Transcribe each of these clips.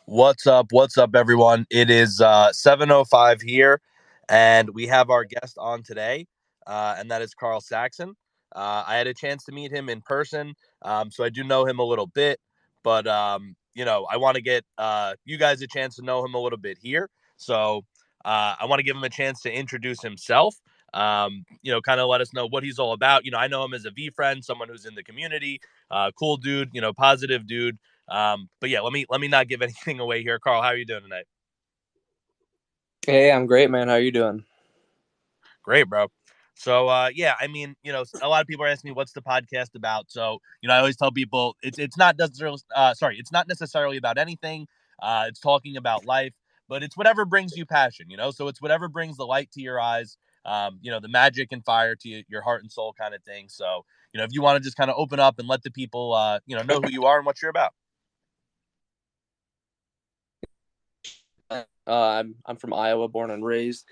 What's up? What's up, everyone? It is 7:05 here, and we have our guest on today, and that is Carl Saxon. I had a chance to meet him in person, so I do know him a little bit, but I want to get you guys a chance to know him a little bit here. So I want to give him a chance to introduce himself. Kind of let us know what he's all about. I know him as a V friend, someone who's in the community, cool dude, positive dude. But yeah, let me not give anything away here. Carl, how are you doing tonight? Hey, I'm great, man. How are you doing? Great, bro. So yeah, I mean, a lot of people are asking me what's the podcast about. So, I always tell people it's not necessarily it's not necessarily about anything. It's talking about life, but it's whatever brings you passion. So it's whatever brings the light to your eyes, the magic and fire to your heart and soul kind of thing. So, if you want to just kind of open up and let the people know who you are and what you're about. I'm from Iowa, born and raised,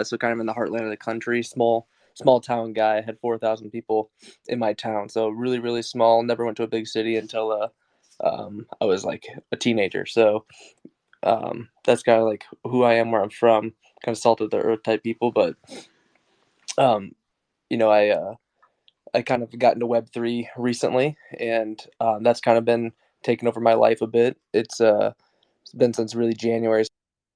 so kind of in the heartland of the country. Small town guy. I had 4,000 people in my town, so really really small. Never went to a big city until I was like a teenager. So that's kind of like who I am, where I'm from. Kind of salt of the earth type people, but um, you know I kind of got into Web3 recently, and that's kind of been taking over my life a bit. It's been since really January.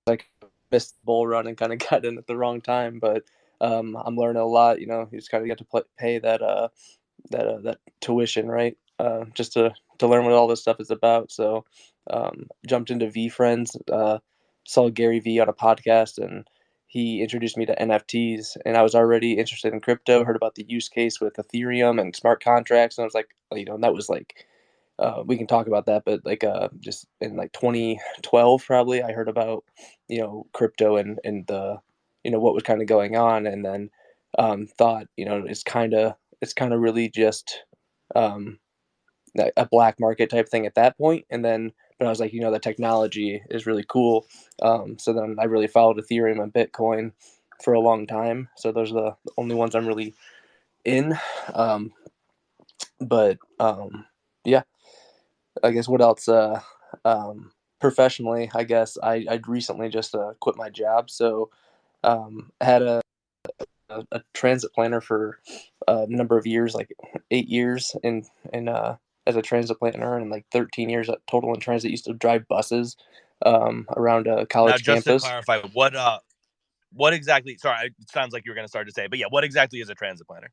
Like missed the bull run and kind of got in at the wrong time, but I'm learning a lot. You just kind of get to pay that tuition, right? Just to learn what all this stuff is about. So jumped into V Friends, saw Gary V on a podcast, and he introduced me to NFTs. And I was already interested in crypto. Heard about the use case with Ethereum and smart contracts, and I was like, and that was like we can talk about that, but like just in like 2012 probably I heard about crypto and the what was kind of going on, and then thought it's kind of really just um, a black market type thing at that point. And then but I was like, the technology is really cool. So then I really followed Ethereum and Bitcoin for a long time. So those are the only ones I'm really in. But yeah, I guess what else? Professionally, I guess I recently just quit my job, so I had a transit planner for a number of years, like 8 years in as a transit planner, and like 13 years total in transit. Used to drive buses around a Now, college just to campus. clarify, what exactly? Sorry, it sounds like you were going to start to say, but yeah, what exactly is a transit planner?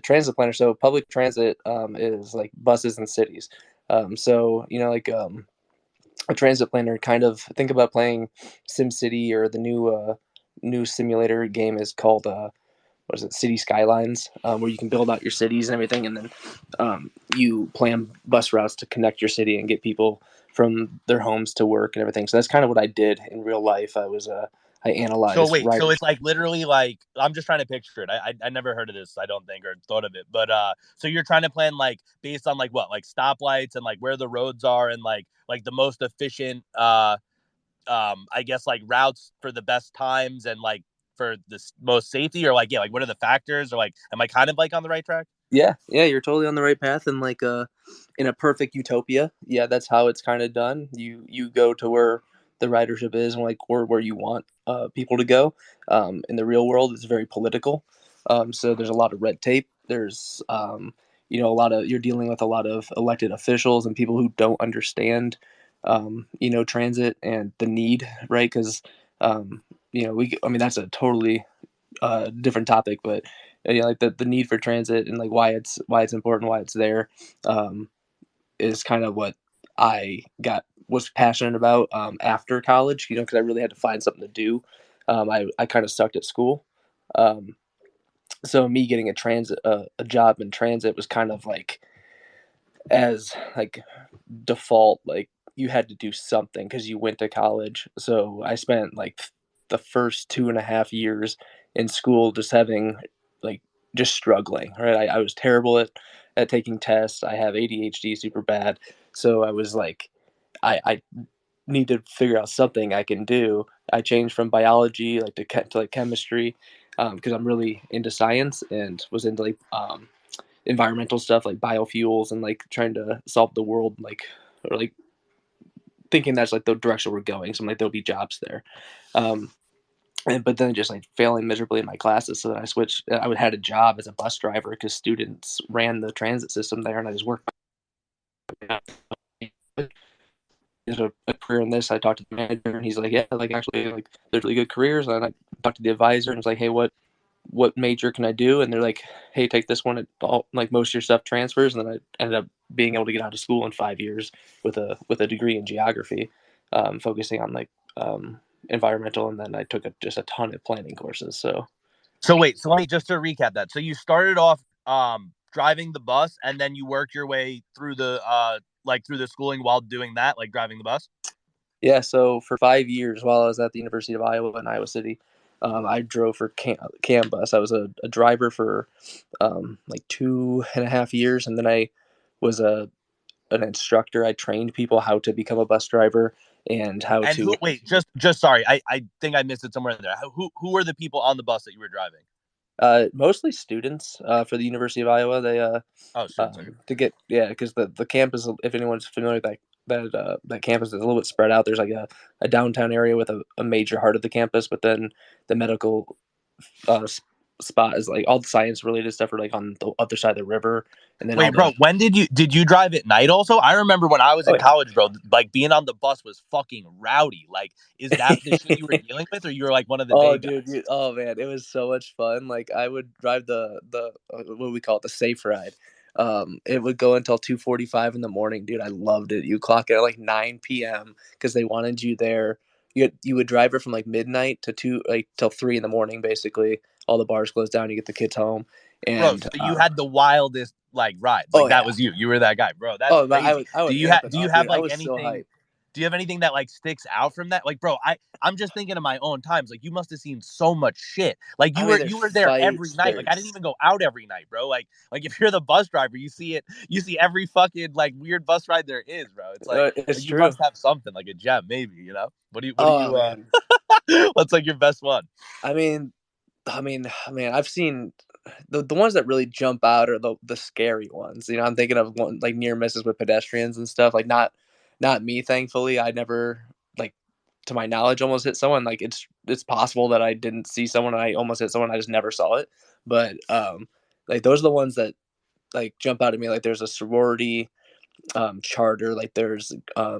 Transit planner. So public transit is like buses in cities. So a transit planner, kind of think about playing SimCity, or the new simulator game is called what is it, City Skylines, where you can build out your cities and everything, and then you plan bus routes to connect your city and get people from their homes to work and everything. So that's kind of what I did in real life. I So analyzed wait, so riders. it's like literally like I'm just trying to picture it. I never heard of this, I don't think, or thought of it. But so you're trying to plan like based on like what, like stoplights and like where the roads are and like the most efficient I guess like routes for the best times and like for the most safety, or like yeah, like what are the factors, or like am I kind of like on the right track? Yeah, yeah, you're totally on the right path. And like in a perfect utopia, yeah, that's how it's kind of done. You go to where the ridership is, and like where you want people to go. In the real world, it's very political. So there's a lot of red tape. There's a lot of you're dealing with a lot of elected officials and people who don't understand transit and the need, right? Because I mean, that's a totally different topic, but like the need for transit and like why it's important, why it's there, um, is kind of what I got was passionate about after college. Because I really had to find something to do. I kind of sucked at school, um, so me getting a job in transit was kind of like as like default, like you had to do something because you went to college. So I spent like the first 2.5 years in school just having like just struggling, right? I was terrible at taking tests. I have ADHD super bad. So I was like, I need to figure out something I can do. I changed from biology like to like chemistry, because I'm really into science, and was into like environmental stuff like biofuels and like trying to solve the world, like or like thinking that's like the direction we're going. So I'm like, there'll be jobs there. Um, but then just like failing miserably in my classes. So then I switched. I had a job as a bus driver because students ran the transit system there, and I just worked. There's a career in this. I talked to the manager, and he's like, yeah, like actually, like there's really good careers. And I talked to the advisor, and it's like, hey, what major can I do? And they're like, hey, take this one. Like most of your stuff transfers. And then I ended up being able to get out of school in 5 years with a degree in geography, focusing on like environmental. And then I took just a ton of planning courses. So So wait, so let me just to recap that. So you started off driving the bus, and then you worked your way through the like through the schooling while doing that, like driving the bus. yeah, so for 5 years while I was at the University of Iowa in Iowa City, I drove for CAM bus. I was a driver for like 2.5 years, and then I was an instructor. I trained people how to become a bus driver and how And to who? Wait, just sorry, I think I missed it somewhere in there. Who were the people on the bus that you were driving? mostly students for the University of Iowa. They Oh, students. Okay. to get yeah, because the campus, if anyone's familiar with that campus is a little bit spread out. There's like a downtown area with a major heart of the campus, but then the medical uh, spot is like all the science related stuff are like on the other side of the river, and then all Wait, the bro, when did you drive at night also? I remember when I was oh in college, bro, like being on the bus was fucking rowdy. Like, is that the shit you were yeah. dealing with, or you were like one of the Oh, day dude, guys? oh man, it was so much fun. Like I would drive the what we call it, the safe ride. It would go until 2:45 in the morning, dude. I loved it. You clock it at like 9 p.m. because they wanted you there. You would drive it from like midnight to two like till 3 in the morning, basically. All the bars closed down. You get the kids home, Bro, and so you had the wildest like rides. oh Like that yeah, was you. You were that guy, bro. That's oh, but crazy. I Do was you have amping do you up, have dude. I like was so anything? hyped. Do you have anything that like sticks out from that? Like, bro, I'm just thinking of my own times. Like, you must have seen so much shit. Like, I you mean, were there's you were there every fights. night. Like, I didn't There's even go out every night, bro. Like if you're the bus driver, you see it. You see every fucking like weird bus ride there is, bro. It's it's like you true. must have something like a gem, maybe. You know. What do Oh you man, what's like your best one? I mean, man, I've seen the ones that really jump out are the scary ones. You know, I'm thinking of one like near misses with pedestrians and stuff. Like not me, thankfully. I never like to my knowledge almost hit someone. Like it's possible that I didn't see someone and I almost hit someone. I just never saw it. But like those are the ones that like jump out at me. Like there's a sorority charter. Like there's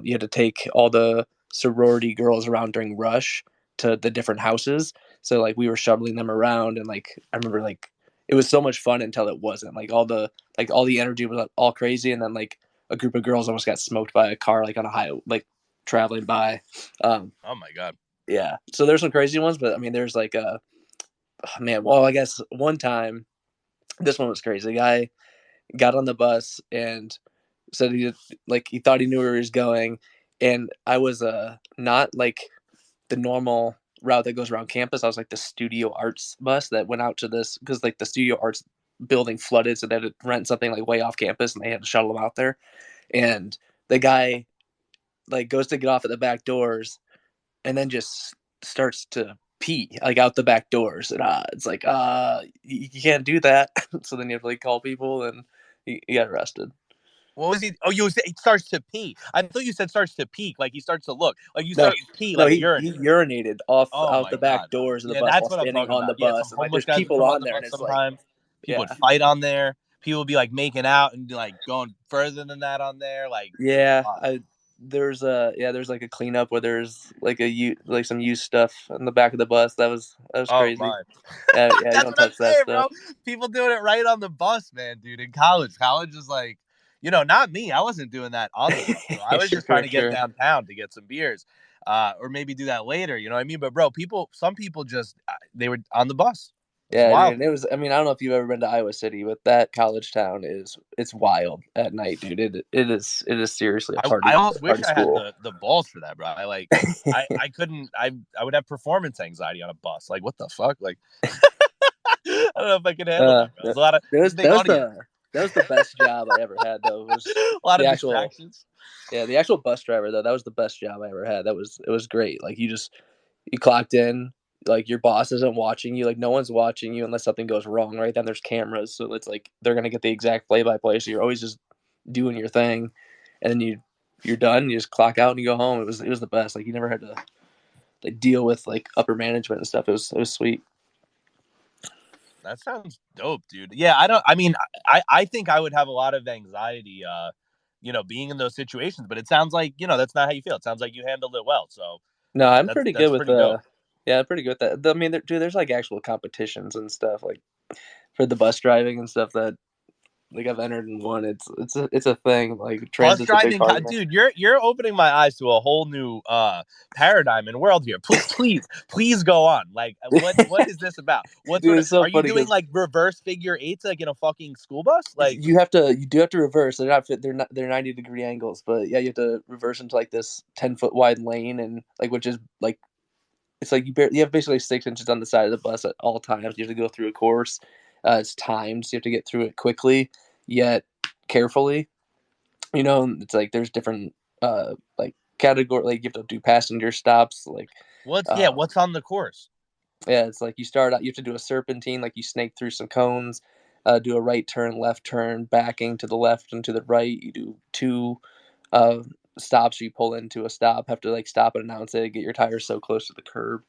you had to take all the sorority girls around during rush to the different houses. So like we were shuttling them around, and like I remember like it was so much fun until it wasn't. Like all the energy was all crazy, and then like a group of girls almost got smoked by a car like on a high like traveling by. Oh my god. Yeah, so there's some crazy ones, but I mean there's like oh, man. Well, I guess one time this one was crazy. The guy got on the bus and said he thought he knew where he was going, and I was not like the normal route that goes around campus. I was like the studio arts bus that went out to this because like the studio arts building flooded, so they had to rent something like way off campus, and they had to shuttle them out there. And the guy like goes to get off at the back doors, and then just starts to pee like out the back doors, and it's like you can't do that. So then you have to like call people, and you got arrested. What was he? Oh, you said he starts to pee. I thought you said starts to peak, like he starts to look, like you No, start to pee, no, like he urinate. urinated off Oh out my the back god. doors of the Yeah, bus that's while what I'm standing talking on the about. Yeah, some bus, and like homeless there's guys would people come on on the there, bus and it's like, sometimes. People would yeah, fight on there. People would be like making out and like going further than that on there. Like it was yeah. wild. There's like a cleanup where there's like like some used stuff in the back of the bus. That was Oh crazy. my. Yeah, you That's don't what I'm touch that saying, stuff. bro. People doing it right on the bus, man, dude. In college, college is like, not me. I wasn't doing that on the bus, bro. I was just trying Sure, to get sure. downtown to get some beers, or maybe do that later. You know what I mean? But bro, some people just they were on the bus. It's Yeah, dude. wild. And it was. I mean, I don't know if you've ever been to Iowa City, but that college town it's wild at night, dude. It is seriously a I party almost wish party I had school. the balls for that, bro. I couldn't. I would have performance anxiety on a bus. Like what the fuck? Like I don't know if I could handle that, bro. That There's a lot of that there's was a big audience, that was the best job I ever had though. Was a lot the of actual distractions. yeah the actual bus driver though. That was the best job I ever had. It was great. Like you clocked in. Like your boss isn't watching you. Like no one's watching you unless something goes wrong. Right then there's cameras, so it's like they're gonna get the exact play by play. So you're always just doing your thing, and then you're done. You just clock out and you go home. It was the best. Like you never had to like deal with like upper management and stuff. It was sweet. That sounds dope, dude. Yeah, I don't. I mean, I think I would have a lot of anxiety, being in those situations. But it sounds like that's not how you feel. It sounds like you handled it well. So No, I'm that's pretty good that's with pretty dope. yeah, I'm pretty good with that. I mean, dude, there's like actual competitions and stuff like for the bus driving and stuff that like I've entered and won. It's a thing. Like Bus transit's a big driving, part of it. dude, you're opening my eyes to a whole new paradigm and world here. Please go on. Like, what is this about? What Dude, sort of it's so are you funny doing? because Like reverse figure eights, like in a fucking school bus? Like, you do have to reverse. They're 90-degree angles, but yeah, you have to reverse into like this 10-foot wide lane and like which is like it's like you have basically 6 inches on the side of the bus at all times. You have to go through a course. It's timed, so you have to get through it quickly yet carefully. It's like there's different like category. Like you have to do passenger stops. Like what's on the course? yeah, it's like you start out. You have to do a serpentine. Like you snake through some cones. Do a right turn, left turn, backing to the left and to the right. You do two uh, stops. You pull into a stop. Have to like stop and announce it. Get your tires so close to the curb.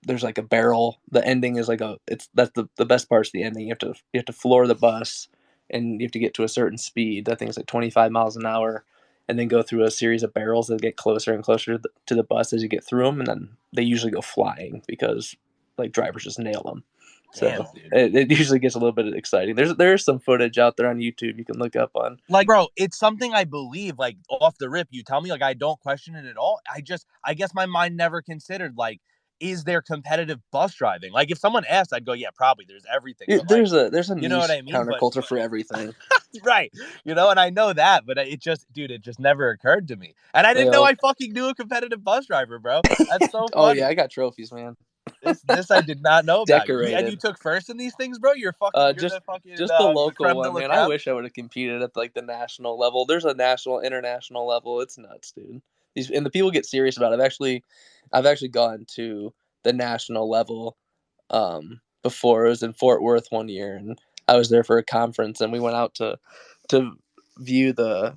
There's like a barrel. The ending is like that's the best part's the ending. You have to floor the bus and you have to get to a certain speed. I think it's like 25 miles an hour, and then go through a series of barrels that get closer and closer to the bus as you get through them, and then they usually go flying because like drivers just nail them. So Damn, dude. it usually gets a little bit exciting. There's some footage out there on YouTube you can look up on. Like, bro, it's something I believe. Like off the rip, you tell me, like I don't question it at all. I guess my mind never considered like, is there competitive bus driving? Like, if someone asked, I'd go, yeah, probably. There's everything, but like, There's a you know what niche I mean? But counterculture for everything. right, and I know that, but it just never occurred to me, and I They didn't know all, I fucking knew a competitive bus driver, bro. That's so oh yeah, funny. I got trophies, man. This I did not know about you. And you Decorated. took first in these things, bro. You're Just the fucking just the the local creme de one, la man. I creme. wish I would have competed at like the national level. There's a national, international level. It's nuts, dude. These and the people get serious about it. I've actually gone to the national level before. It was in Fort Worth one year, and I was there for a conference, and we went out to view the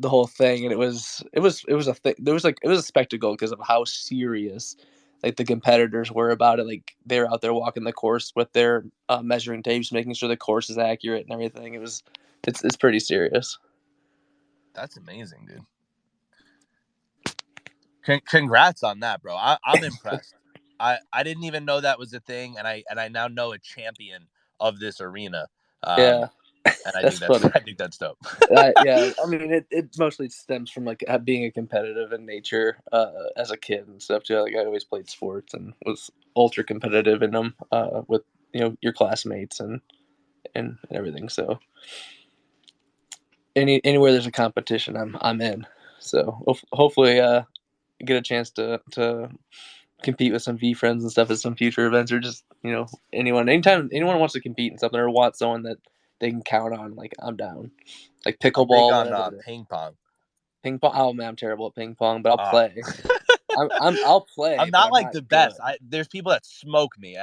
whole thing, and it was a thing. There was like it was a spectacle because of how serious like the competitors were about it. Like they're out there walking the course with their measuring tapes, making sure the course is accurate and everything. It's pretty serious. That's amazing, dude. Congrats on that, bro. I'm impressed. I didn't even know that was a thing, and I now know a champion of this arena. Yeah, And I that's think that's funny. I think that's dope. Yeah, I mean, it mostly stems from like being a competitive in nature as a kid and stuff too. Like I always played sports and was ultra competitive in them with your classmates and everything. So anywhere there's a competition, I'm in. So hopefully get a chance to compete with some V friends and stuff at some future events or just anytime anyone wants to compete in something or wants someone that they can count on. Like I'm down. Like I'm big pickleball, on whatever it is. ping pong. Ping pong. Oh man, I'm terrible at ping pong, but I'll Uh, play. I'll play, I'm but not I'm like not the best. good. There's people that smoke me,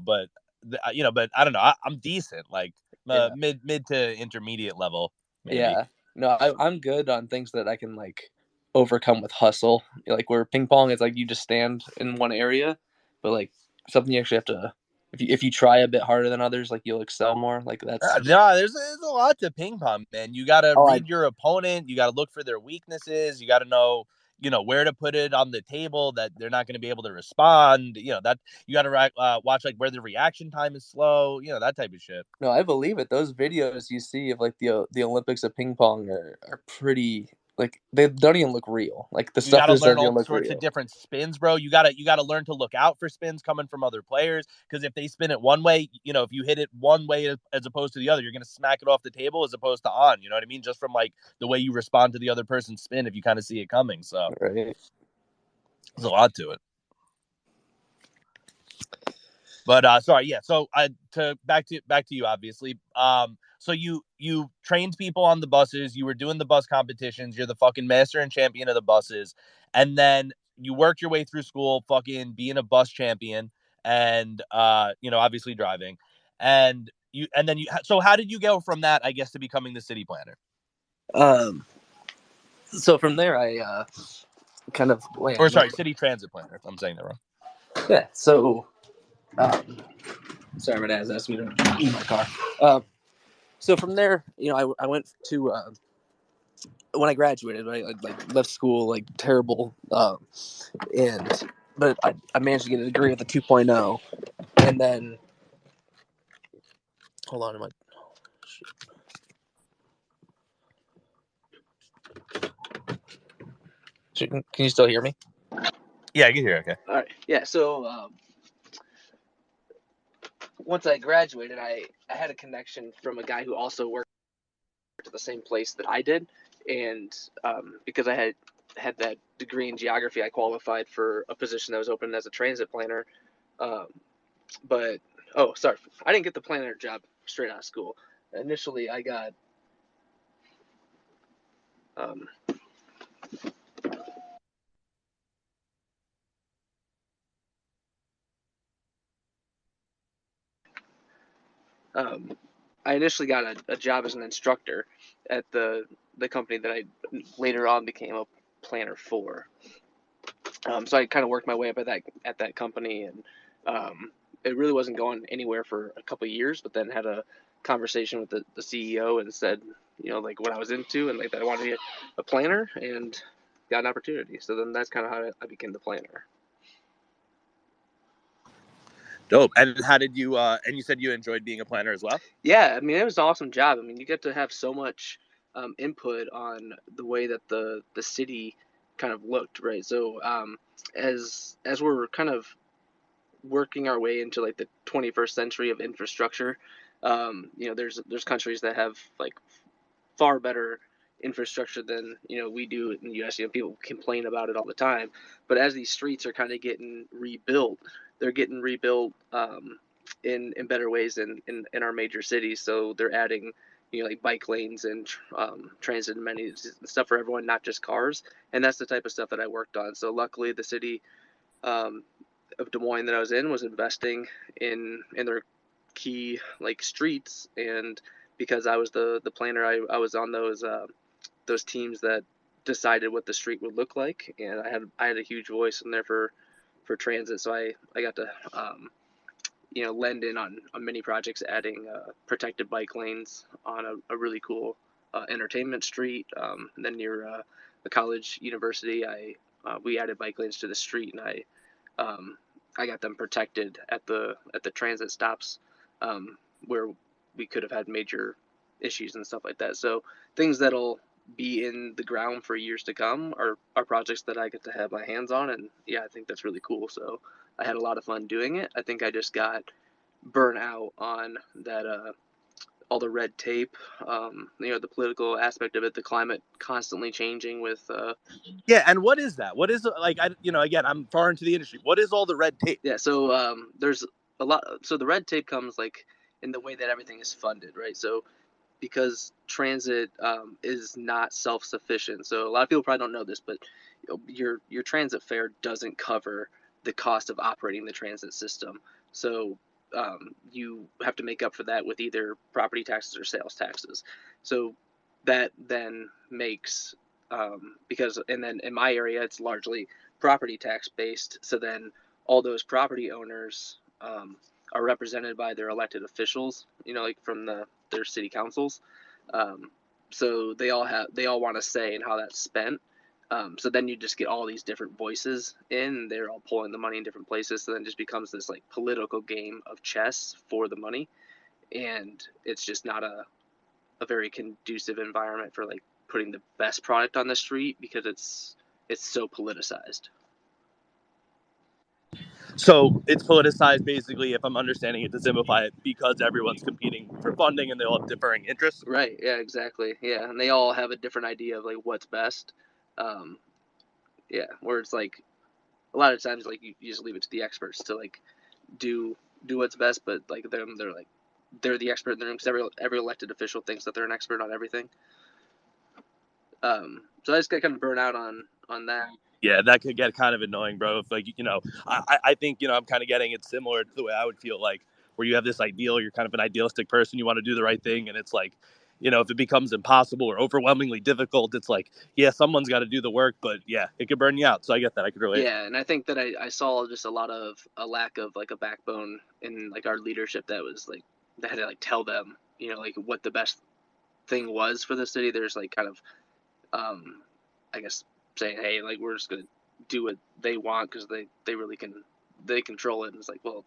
but but I don't know. I'm decent, like Yeah, mid to intermediate level, maybe. yeah. No, I'm good on things that I can like overcome with hustle. Like where ping pong is like you just stand in one area, but like something you actually have to. If you try a bit harder than others, like you'll excel more. Like that's. No, there's a lot to ping pong, man. You got to Oh, read your opponent. You got to look for their weaknesses. You got to know, where to put it on the table that they're not going to be able to respond. That you got to watch like where the reaction time is slow. That type of shit. No, I believe it. Those videos you see of like the Olympics of ping pong are pretty like they don't even look real. Like the You stuff got to just learn doesn't even all look sorts of real. different spins, bro. You got to learn to look out for spins coming from other players because if they spin it one way, if you hit it one way as opposed to the other, you're going to smack it off the table as opposed to on. You know what I mean? Just from like the way you respond to the other person's spin if you kind of see it coming. So Right. there's a lot to it. But sorry, yeah. So to back to you, obviously. So you trained people on the buses. You were doing the bus competitions. You're the fucking master and champion of the buses, and then you worked your way through school, fucking being a bus champion, and obviously driving, and then you. So how did you go from that, I guess, to becoming the city planner? Um. So from there, I kind of or sorry, city transit planner. If I'm saying that wrong. Yeah. So, sorry, my dad's asked me to eat my car. So from there, I went to when I graduated, right, I like left school like terrible, but I managed to get a degree with a 2.0, and then hold on, can you still hear me? Yeah, I can hear. Okay. All right. Yeah. So once I graduated, I had a connection from a guy who also worked at the same place that I did, and because I had that degree in geography, I qualified for a position that was open as a transit planner. Um, but oh, sorry, I didn't get the planner job straight out of school. Initially, I got um, um, I initially got a job as an instructor at the company that I later on became a planner for. So I kind of worked my way up at that company, and it really wasn't going anywhere for a couple of years. But then had a conversation with the CEO and said, like what I was into, and like that I wanted to be a planner, and got an opportunity. So then that's kind of how I became the planner. Dope. And how did you? And you said you enjoyed being a planner as well. Yeah, I mean it was an awesome job. I mean you get to have so much input on the way that the city kind of looked, right? So as we're kind of working our way into like the 21st century of infrastructure, there's countries that have like far better infrastructure than we do in the U.S. People complain about it all the time, but as these streets are kind of getting rebuilt, they're getting rebuilt in better ways in our major cities. So they're adding like bike lanes and transit amenities and stuff for everyone, not just cars. And that's the type of stuff that I worked on. So luckily, the city um, of Des Moines that I was in was investing in their key like streets, and because I was the planner, I was on those teams that decided what the street would look like, and I had a huge voice in there for transit, so I got to lend in on many projects, adding protected bike lanes on a really cool entertainment street. And then near the college university, we added bike lanes to the street, and I got them protected at the transit stops, where we could have had major issues and stuff like that. So things that'll be in the ground for years to come are projects that I get to have my hands on, and yeah, I think that's really cool. So I had a lot of fun doing it. I think I just got burnt out on that all the red tape, the political aspect of it, the climate constantly changing with Yeah, and what is that? What is like? Again, I'm far into the industry. What is all the red tape? Yeah, so there's a lot. So the red tape comes like in the way that everything is funded, right? So because transit is not self-sufficient, so a lot of people probably don't know this, but your transit fare doesn't cover the cost of operating the transit system. So you have to make up for that with either property taxes or sales taxes. So that then makes because and then in my area it's largely property tax based. So then all those property owners are represented by their elected officials, like from their city councils. Um, so they all want to say in how that's spent. So then you just get all these different voices in. They're all pulling the money in different places. So then it just becomes this like political game of chess for the money, and it's just not a very conducive environment for like putting the best product on the street because it's so politicized. So it's politicized, basically, if I'm understanding it, to simplify it, because everyone's competing for funding and they all have differing interests. Right. Yeah. Exactly. Yeah, and they all have a different idea of like what's best. Um, yeah, where it's like a lot of times like you just leave it to the experts to like do what's best, but like they're the expert in the room because every elected official thinks that they're an expert on everything. So I just got kind of burnt out on that. Yeah, that could get kind of annoying, bro. If like I think I'm kind of getting it similar to the way I would feel like, where you have this ideal, you're kind of an idealistic person, you want to do the right thing, and it's like, if it becomes impossible or overwhelmingly difficult, it's like, yeah, someone's got to do the work, but yeah, it could burn you out. So I get that. I could relate. Yeah, and I think that I saw just a lack of like a backbone in like our leadership that was like that had to like tell them, like what the best thing was for the city. There's like kind of I guess saying, hey, like we're just gonna do what they want because they really they control it. And it's like, well,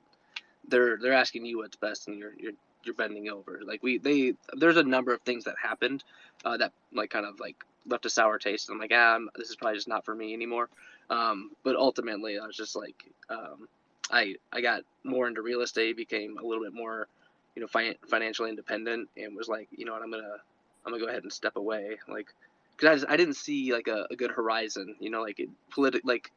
they're asking you what's best, and you're bending over. Like there's a number of things that happened that like kind of like left a sour taste. And I'm like, this is probably just not for me anymore. But ultimately, I was just like, I got more into real estate, became a little bit more, financially independent, and was like, what, I'm gonna go ahead and step away, like. Because I didn't see like a good horizon, like like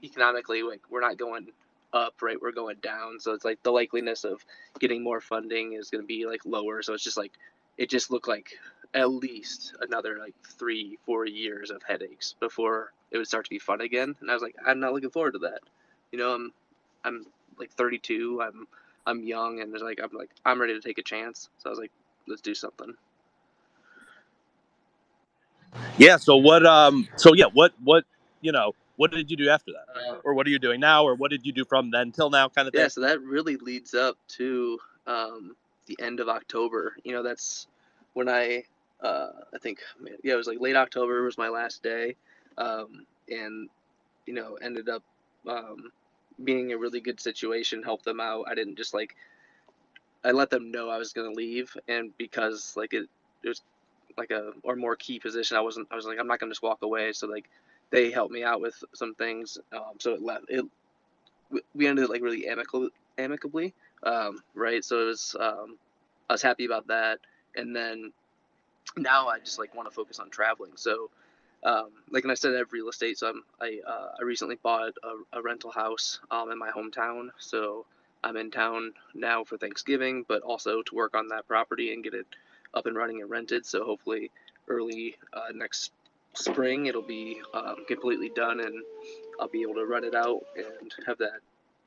economically, like we're not going up, right? We're going down. So it's like the likeliness of getting more funding is going to be like lower. So it's just like, it just looked like at least another like 3-4 years of headaches before it would start to be fun again. And I was like, I'm not looking forward to that. I'm like 32. I'm young, and I'm ready to take a chance. So I was like, let's do something. Yeah. So what did you do after that? Or what are you doing now? Or what did you do from then till now kind of Yeah, thing? so that really leads up to the end of October. That's when I think, man, yeah, it was like late October was my last day, and ended up being a really good situation, helped them out. I didn't just like I let them know I was gonna leave, and because like it was like a or more key position, I was like, I'm not gonna just walk away. So like they helped me out with some things, so we ended it like really amicably, right? So it was I was happy about that, and then now I just like want to focus on traveling. So like, and I said, I have real estate, so I recently bought a rental house in my hometown. So I'm in town now for Thanksgiving, but also to work on that property and get it up and running and rented. So hopefully early next spring it'll be completely done, and I'll be able to rent it out and have that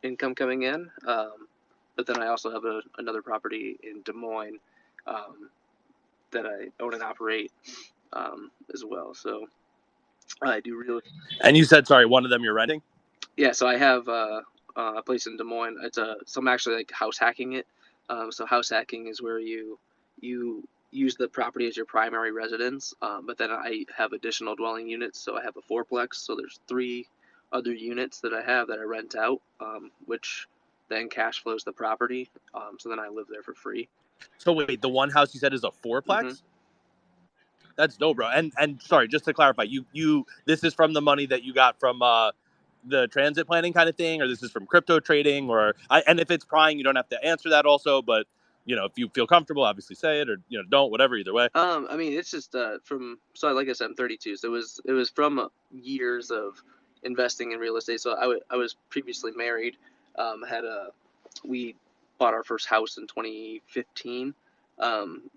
income coming in. But then I also have another property in Des Moines um, that I own and operate as well. So I do real. And you said, sorry, one of them you're renting? Yeah, so I have a place in Des Moines. So I'm actually like house hacking it. So house hacking is where you use the property as your primary residence, but then I have additional dwelling units. So I have a fourplex. So there's 3 other units that I have that I rent out, which then cash flows the property. So then I live there for free. So wait, the one house you said is a Mm-hmm. fourplex? That's dope, bro. And sorry, just to clarify, you this is from the money that you got from the transit planning kind of thing, or this is from crypto trading, and if it's prying, you don't have to answer that also, but if you feel comfortable, obviously say it, or don't, whatever, either way. I mean, it's just from so like I said, I'm 32, so it was from years of investing in real estate. So I was previously married, had a we bought our first house in 2015,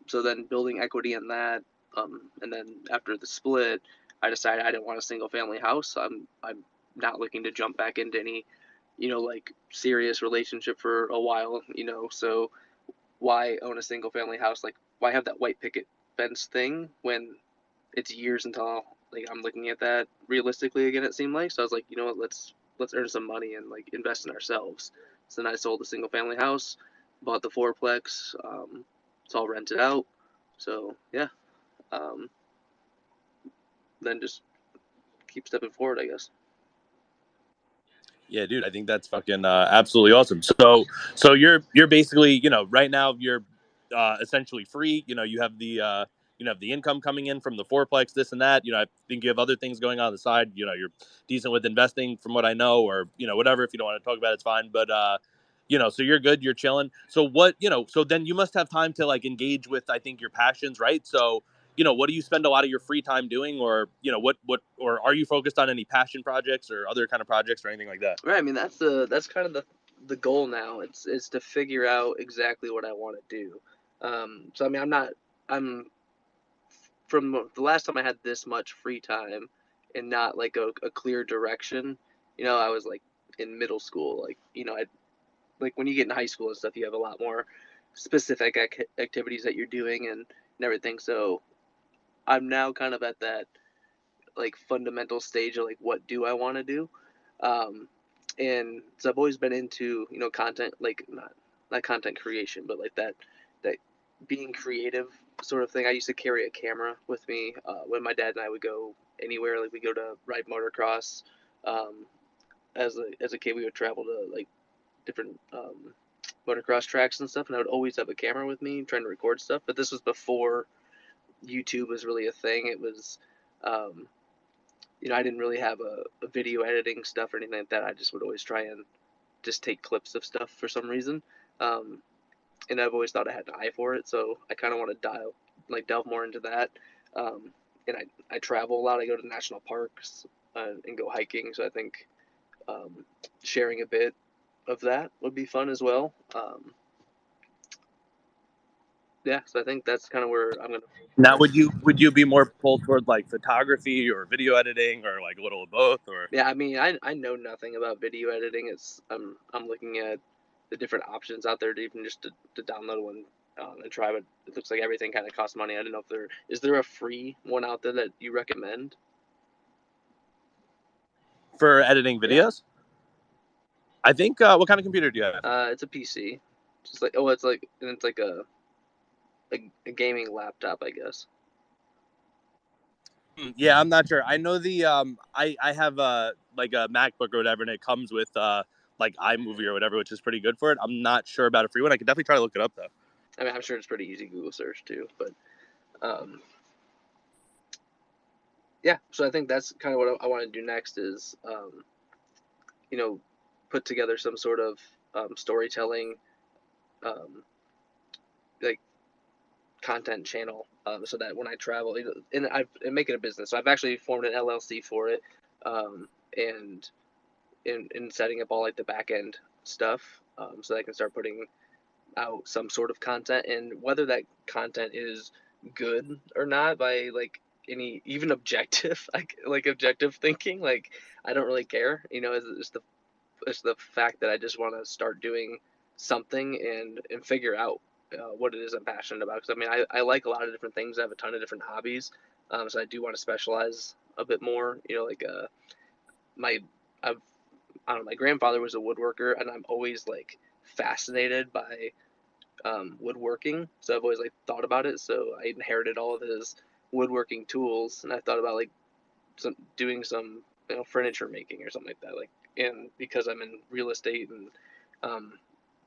so then building equity in that, and then after the split, I decided I didn't want a single family house. So I'm not looking to jump back into any, like serious relationship for a while, so why own a single family house? Like, why have that white picket fence thing when it's years until like I'm looking at that realistically again? It seemed like so. I was like, you know what? Let's earn some money and like invest in ourselves. So then I sold the single family house, bought the fourplex. It's all rented out. So yeah, um, then just keep stepping forward, I guess. Yeah, dude, I think that's fucking absolutely awesome. So you're basically, right now you're essentially free. You have the income coming in from the fourplex, this and that. I think you have other things going on the side. You're decent with investing, from what I know, or whatever. If you don't want to talk about it, it's fine. But so you're good. You're chilling. So so then you must have time to like engage with, I think, your passions, right? So what do you spend a lot of your free time doing, or or are you focused on any passion projects or other kind of projects or anything like that? Right. I mean, that's kind of the goal now. It's to figure out exactly what I want to do. So I mean, I'm from the last time I had this much free time and not like a clear direction. I was like in middle school, like I like when you get in high school and stuff, you have a lot more specific activities that you're doing, and and everything. So I'm now kind of at that like fundamental stage of like what do I want to do, um, and so I've always been into content, like not content creation, but like that being creative sort of thing. I used to carry a camera with me when my dad and I would go anywhere. Like we go to ride motocross. Um, as a kid, we would travel to like different motocross tracks and stuff, and I would always have a camera with me trying to record stuff. But this was before YouTube was really a thing. It was um, I didn't really have a video editing stuff or anything like that. I just would always try and just take clips of stuff for some reason. Um, and I've always thought I had an eye for it, so I kind of want to delve more into that. Um, and I travel a lot. I go to national parks and go hiking. So I think um, sharing a bit of that would be fun as well. Yeah, so I think that's kind of where I'm gonna go from Now, there. would you be more pulled toward like photography or video editing or like a little of both? Or Yeah, I mean, I know nothing about video editing. I'm looking at the different options out there to even just to download one and try. But it looks like everything kind of costs money. I don't know if there a free one out there that you recommend. for editing Yeah, videos, I think. What kind of computer do you have? it's a PC. Just like it's like a gaming laptop, I guess. Yeah, I'm not sure. I know I have like a MacBook or whatever, and it comes with like iMovie or whatever, which is pretty good for it. I'm not sure about a free one. I could definitely try to look it up though. I mean, I'm sure it's pretty easy Google search too. But um, yeah, so I think that's kind of what I want to do next is you know put together some sort of storytelling um, like content channel so that when I travel, and make it a business. So I've actually formed an LLC for it, and in setting up all like the back end stuff, so that I can start putting out some sort of content, and whether that content is good or not by like any even objective like objective thinking, like I don't really care. It's the fact that I just want to start doing something and figure out what it is I'm passionate about. Because I mean, I like a lot of different things. I have a ton of different hobbies, so I do want to specialize a bit more. Like my I've I don't know. My grandfather was a woodworker, and I'm always like fascinated by woodworking. So I've always like thought about it. So I inherited all of his woodworking tools, and I thought about like doing some furniture making or something like that. Like, and because I'm in real estate, and um,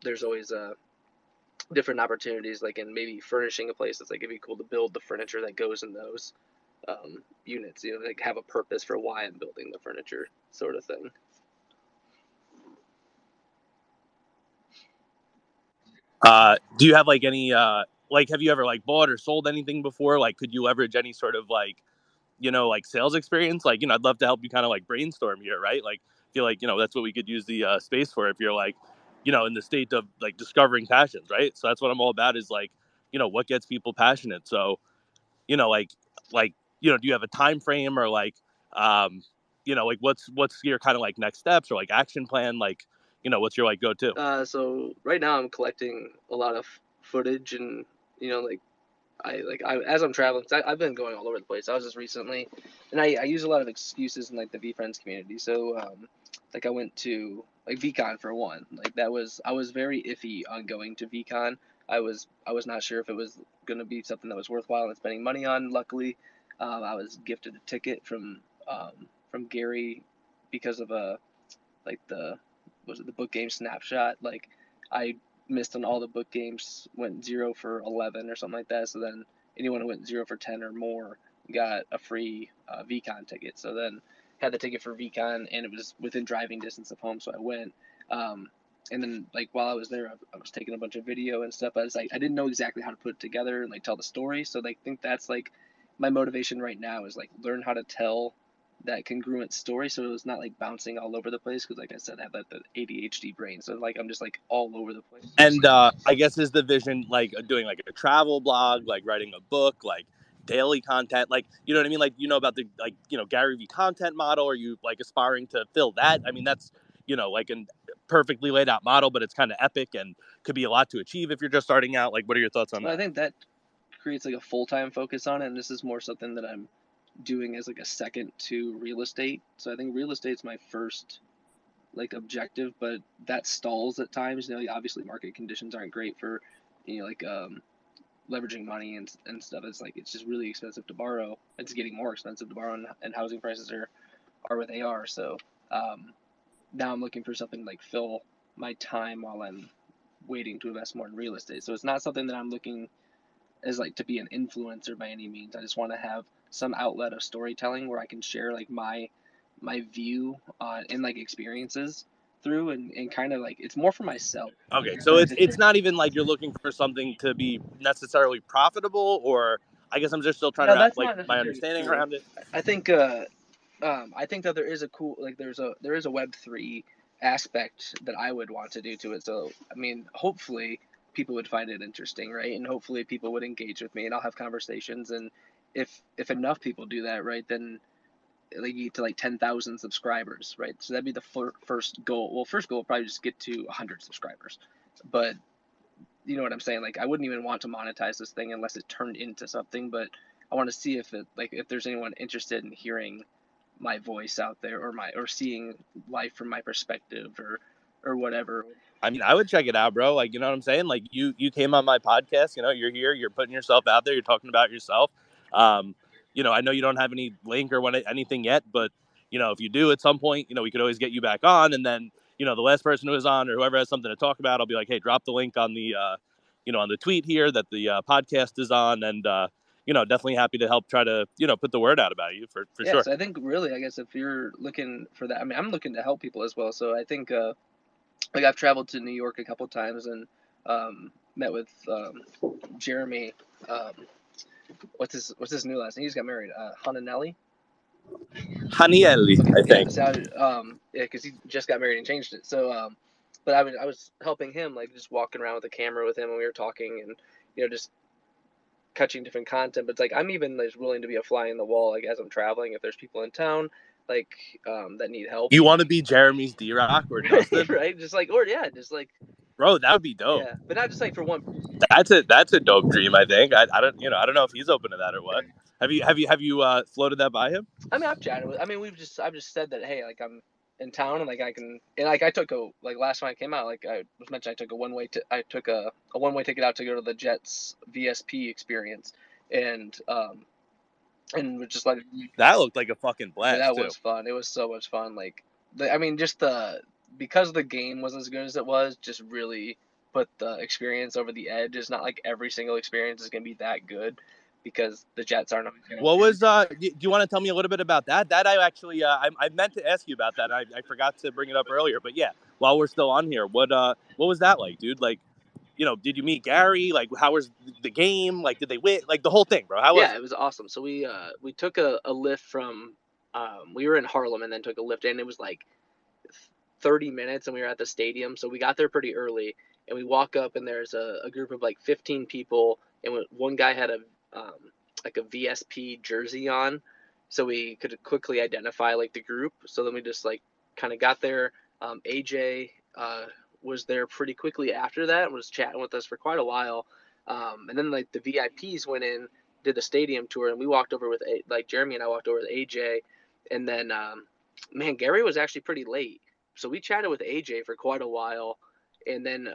there's always different opportunities, like in maybe furnishing a place. It's like it'd be cool to build the furniture that goes in those units. Like have a purpose for why I'm building the furniture, sort of thing. Do you have like any like have you ever like bought or sold anything before? Like, could you leverage any sort of like like sales experience? Like, I'd love to help you kind of like brainstorm here, right? Like, I feel like that's what we could use the space for if you're like in the state of like discovering passions, right? So that's what I'm all about is like what gets people passionate. So like do you have a time frame or like like what's your kind of like next steps or like action plan, like what's your like go to? So right now I'm collecting a lot of footage, and like as I'm traveling, 'cause I've been going all over the place. I was just recently, and I use a lot of excuses in like the VFriends community. So like I went to like VCon for one. Like I was very iffy on going to VCon. I was not sure if it was gonna be something that was worthwhile and spending money on. Luckily, I was gifted a ticket from Gary because of a like the was it the book game snapshot. Like I missed on all the book games, went 0 for 11 or something like that. So then anyone who went 0 for 10 or more got a free VCon ticket. So then had the ticket for VCon, and it was within driving distance of home, so I went. And then like while I was there, I was taking a bunch of video and stuff. I was like I didn't know exactly how to put it together and like tell the story. So I think that's like my motivation right now is like learn how to tell that congruent story, so it's not like bouncing all over the place, because like I said, I have that the ADHD brain, so like I'm just like all over the place. And I guess is the vision like doing like a travel blog, like writing a book, like daily content, like what I mean, like about the like Gary V content model? Are you like aspiring to fill that? I mean, that's like a perfectly laid out model, but it's kind of epic and could be a lot to achieve if you're just starting out. Like, what are your thoughts on Well, I that? think that creates like a full-time focus on it, and this is more something that I'm doing as like a second to real estate. So I think real estate's my first like objective, but that stalls at times. You know, obviously market conditions aren't great for like leveraging money and stuff. It's like it's just really expensive to borrow. It's getting more expensive to borrow, and housing prices are what they are. So um, now I'm looking for something like fill my time while I'm waiting to invest more in real estate. So it's not something that I'm looking as like to be an influencer by any means. I just want to have some outlet of storytelling where I can share like my view on and like experiences through and kind of like it's more for myself. Okay, so it's not even like you're looking for something to be necessarily profitable, or I guess I'm just still trying to No, wrap that's like not my necessarily understanding true. around it. I think I think that there is a cool like there is a Web3 aspect that I would want to do to it. So I mean, hopefully people would find it interesting, right? And hopefully people would engage with me, and I'll have conversations. And if enough people do that, right, then they get to like 10,000 subscribers, right? So that'd be the first goal. Well, first goal would probably just get to 100 subscribers, but you know what I'm saying? Like I wouldn't even want to monetize this thing unless it turned into something. But I want to see if it like if there's anyone interested in hearing my voice out there or seeing life from my perspective or whatever. I mean, I would check it out, bro. Like, you know what I'm saying? Like, you came on my podcast. You know, you're here. You're putting yourself out there. You're talking about yourself. Um, you know, I know you don't have any link or anything yet, but you know, if you do at some point, you know, we could always get you back on, and then you know, the last person who was on or whoever has something to talk about, I'll be like, hey, drop the link on the you know, on the tweet here that the podcast is on, and you know, definitely happy to help try to put the word out about you for Yeah, sure. so I think really, I guess if you're looking for that, I mean, I'm looking to help people as well. So I think like I've traveled to New York a couple times and met with Jeremy. Um, what's his new last name? He just got married. Hananelli. Hanieli, Okay, I yeah. think. So yeah, because he just got married and changed it. So but I was helping him like just walking around with a camera with him and we were talking and just catching different content. But it's like I'm even like willing to be a fly in the wall like as I'm traveling if there's people in town like that need help. You want to be Jeremy's D-Rock or Dustin? Right? Just like or yeah, just like Bro, that would be dope. yeah, but not just like for one. That's a dope dream. I think. I don't I don't know if he's open to that or what. Have you floated that by him? I mean, I've chatted with. I mean, I've just said that hey, like I'm in town and like I can and like I took a like last time I came out like I was mentioned I took a one way ticket out to go to the Jets VSP experience and was just like That looked like a fucking blast that too. was fun. It was so much fun. Like I mean, just because the game was as good as it was, just really put the experience over the edge. It's not like every single experience is gonna be that good because the Jets aren't. What was do you want to tell me a little bit about that? That I actually I meant to ask you about that. I forgot to bring it up earlier, but yeah, while we're still on here, what was that like, dude? Like, did you meet Gary? Like, how was the game? Like, did they win? Like the whole thing, bro. How was Yeah, it? it was awesome. So we took a lift from we were in Harlem and then took a lift and it was like 30 minutes and we were at the stadium. So we got there pretty early and we walk up and there's a group of like 15 people and one guy had a like a VSP jersey on. So we could quickly identify like the group. So then we just like kind of got there. AJ was there pretty quickly after that and was chatting with us for quite a while. And then like the VIPs went in, did the stadium tour, and we walked over with like Jeremy and I walked over with AJ, and then man, Gary was actually pretty late, so we chatted with AJ for quite a while, and then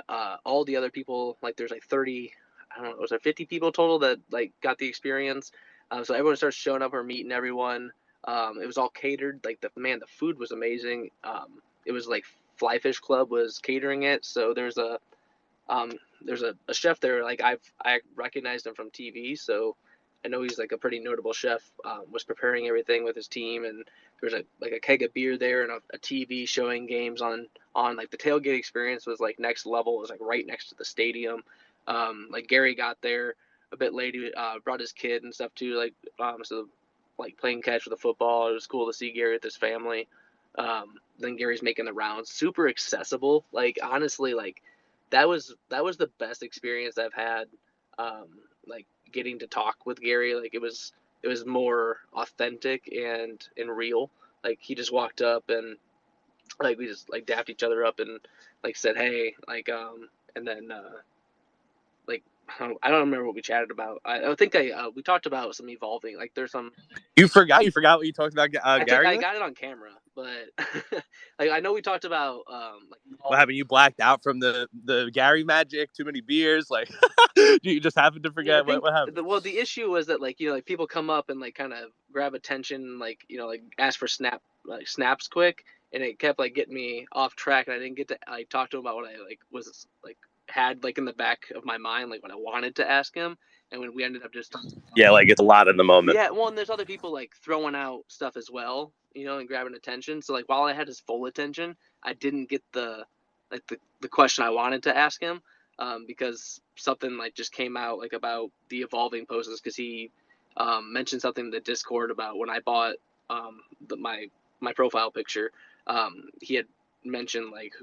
all the other people like there's like 30, I don't know, was there 50 people total that like got the experience, so everyone starts showing up, we're meeting everyone. It was all catered, like the food was amazing. It was like Fly Fish Club was catering it, so um, there's a chef there. Like I recognized him from TV, so I know he's like a pretty notable chef. Was preparing everything with his team, and there's a keg of beer there and a TV showing games on like the tailgate experience was like next level. It was like right next to the stadium. Like Gary got there a bit late. He brought his kid and stuff too. So like playing catch with a football. It was cool to see Gary with his family. Then Gary's making the rounds, super accessible. Like honestly, like that was the best experience I've had. Like getting to talk with Gary, like it was more authentic and real. Like he just walked up and like we just like dapped each other up and like said hey, like and then like I don't remember what we chatted about. I think we talked about some evolving. Like there's some. You forgot what you talked about I think Gary I with? got it on camera, but like I know we talked about like What evolving. happened? You blacked out from the Gary magic, too many beers, like you just happened to Yeah, I forget think what happened. the issue was that like like people come up and like kind of grab attention, like like ask for snaps quick, and it kept like getting me off track, and I didn't get to like talk to him about what I like was like had like in the back of my mind, like what I wanted to ask him, and when we ended up just talking about. Yeah, like it's a lot in the moment. Yeah, well, and there's other people like throwing out stuff as well, and grabbing attention. So like while I had his full attention, I didn't get the question I wanted to ask him, because something like just came out like about the evolving poses because he mentioned something in the Discord about when I bought my profile picture. He had mentioned like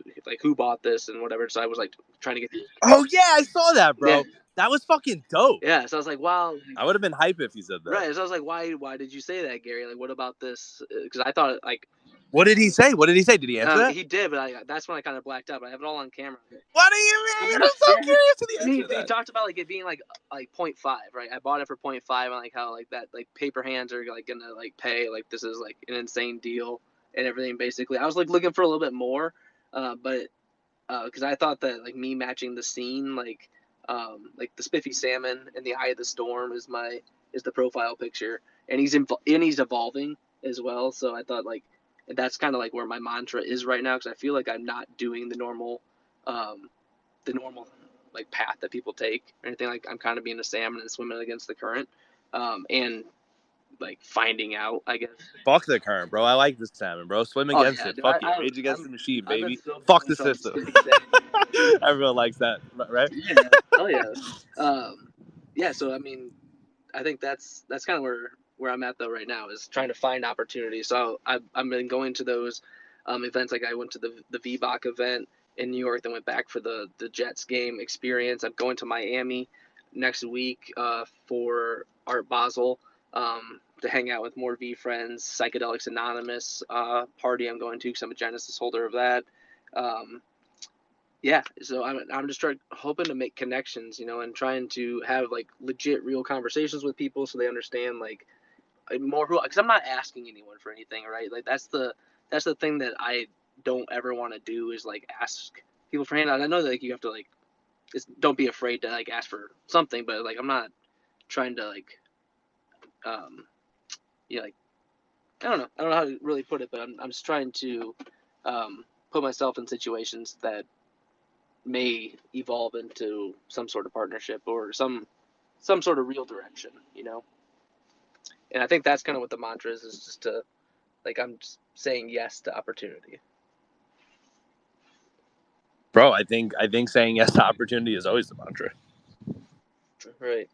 who bought this and whatever. So I was like trying to get Oh yeah, I saw that, yeah bro. That was fucking dope. yeah. So I was like, wow. I would have been hype if you said that. Right. So I was like, why did you say that, Gary? Like, what about this? Because I thought like What did he say? What did he say? Did he answer that? he did, but that's when I kind of blacked out. But I have it all on camera. What do you mean? I'm so curious. Did he answer He that? talked about like it being like 0.5, right? I bought it for 0.5, and like how like that like paper hands are like gonna like pay like this is like an insane deal and everything. Basically, I was like looking for a little bit more, but because I thought that like me matching the scene like the spiffy salmon in the eye of the storm is the profile picture, and he's evolving as well. So I thought like that's kind of like where my mantra is right now because I feel like I'm not doing um, the normal like path that people take or anything. Like I'm kind of being a salmon and swimming against the current, and like finding out, I guess. Fuck the current, bro. I like the salmon, bro. Swim Oh against yeah, it. dude, Fuck yeah. Rage against the machine, I've been baby. so Fuck the bullish on system. spiffy salmon. Everyone likes that, right? Yeah, oh yeah, yeah. So I mean, I think that's kind of where I'm at though right now is trying to find opportunities. So I've been going to those events. Like I went to the VBOC event in New York, then went back for the Jets game experience. I'm going to Miami next week for Art Basel to hang out with more V friends. Psychedelics Anonymous party I'm going to because I'm a Genesis holder of that. Um, yeah, so I'm just hoping to make connections, and trying to have like legit real conversations with people so they understand like more who because I'm not asking anyone for anything, right? Like that's the thing that I don't ever want to do is like ask people for handouts. I know that like you have to like don't be afraid to like ask for something, but like I'm not trying to like um like I don't know how to really put it, but I'm just trying to put myself in situations that may evolve into some sort of partnership or some sort of real direction. And I think that's kind of what the mantra is just to like I'm just saying yes to opportunity. Bro, I think saying yes to opportunity is always the mantra. Right.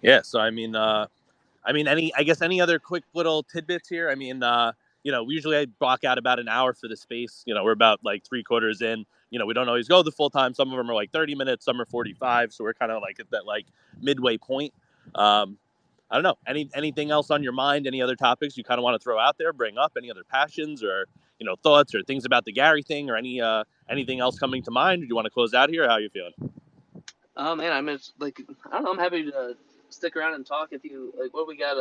Yeah, so any other quick little tidbits here? Usually I block out about an hour for the space. We're about like 3/4 in. We don't always go the full time. Some of them are like 30 minutes, some are 45. So we're kind of like at that like midway point. Um, I don't know. Anything else on your mind? Any other topics you kind of want to throw out there, bring up? Any other passions or thoughts or things about the Gary thing or anything else coming to mind? Do you want to close out here? Or how are you feeling? Oh man, I'm just like I don't know. I'm happy to stick around and talk if you like. What we got?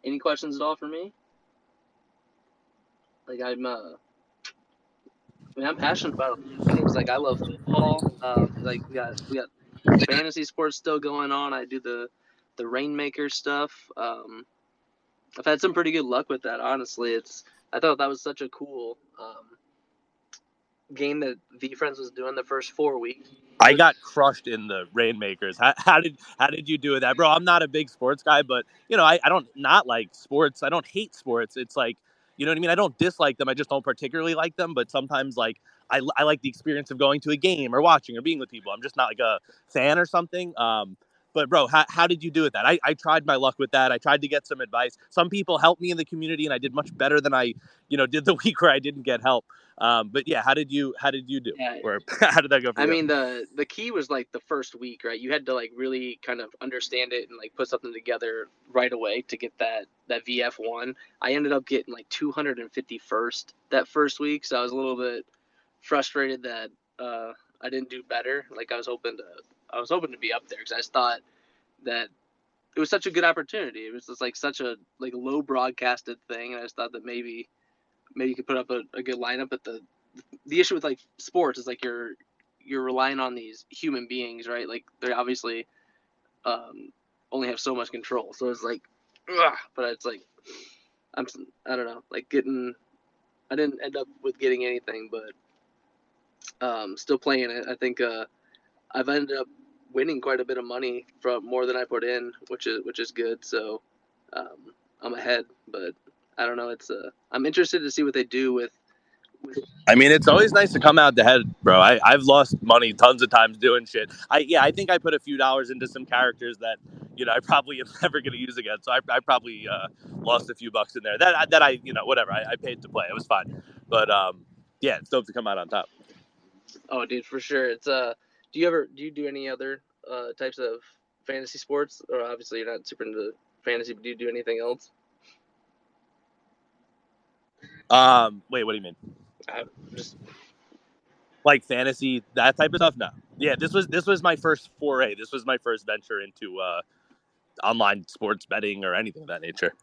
Any questions at all for me? Like I'm passionate about things. Like I love football. Like we got fantasy sports still going on. I do the rainmaker stuff. I've had some pretty good luck with that. Honestly, I thought that was such a cool game that V Friends was doing the first 4 weeks. I got crushed in the Rainmakers. How did you do that, bro? I'm not a big sports guy, but I don't not like sports. I don't hate sports. It's like what I mean. I don't dislike them. I just don't particularly like them. But sometimes like I like the experience of going to a game or watching or being with people. I'm just not like a fan or something. But bro, how did you do with that? I tried my luck with that. I tried to get some advice. Some people helped me in the community, and I did much better than I, did the week where I didn't get help. But yeah, how did you do? Yeah, Or how did that go for I you? mean the key was like the first week, right? You had to like really kind of understand it and like put something together right away to get that VF1. I ended up getting like 251st that first week, so I was a little bit frustrated that I didn't do better. Like I was hoping to be up there because I just thought that it was such a good opportunity. It was just like such a like low broadcasted thing, and I just thought that maybe you could put up a good lineup. But the issue with like sports is like you're relying on these human beings, right? Like they obviously um, only have so much control. So it's like, ugh, but it's like I'm I don't know, like getting. I didn't end up with getting anything, but still playing it. I think I've ended up winning quite a bit of money from more than I put in, which is good. So I'm ahead, but I don't know. I'm interested to see what they do with I mean, it's always nice to come out ahead, bro. I've lost money tons of times doing shit. I think I put a few dollars into some characters that I probably am never going to use again. So I probably lost a few bucks in there. That I whatever. I paid to play. It was fine. But yeah, it's dope to come out on top. Oh, dude, for sure. Do you do any other types of fantasy sports? Or obviously you're not super into fantasy, but do you do anything else? Wait, what do you mean? I just Like fantasy, that type of stuff? No. Yeah, this was my first foray. This was my first venture into online sports betting or anything of that nature.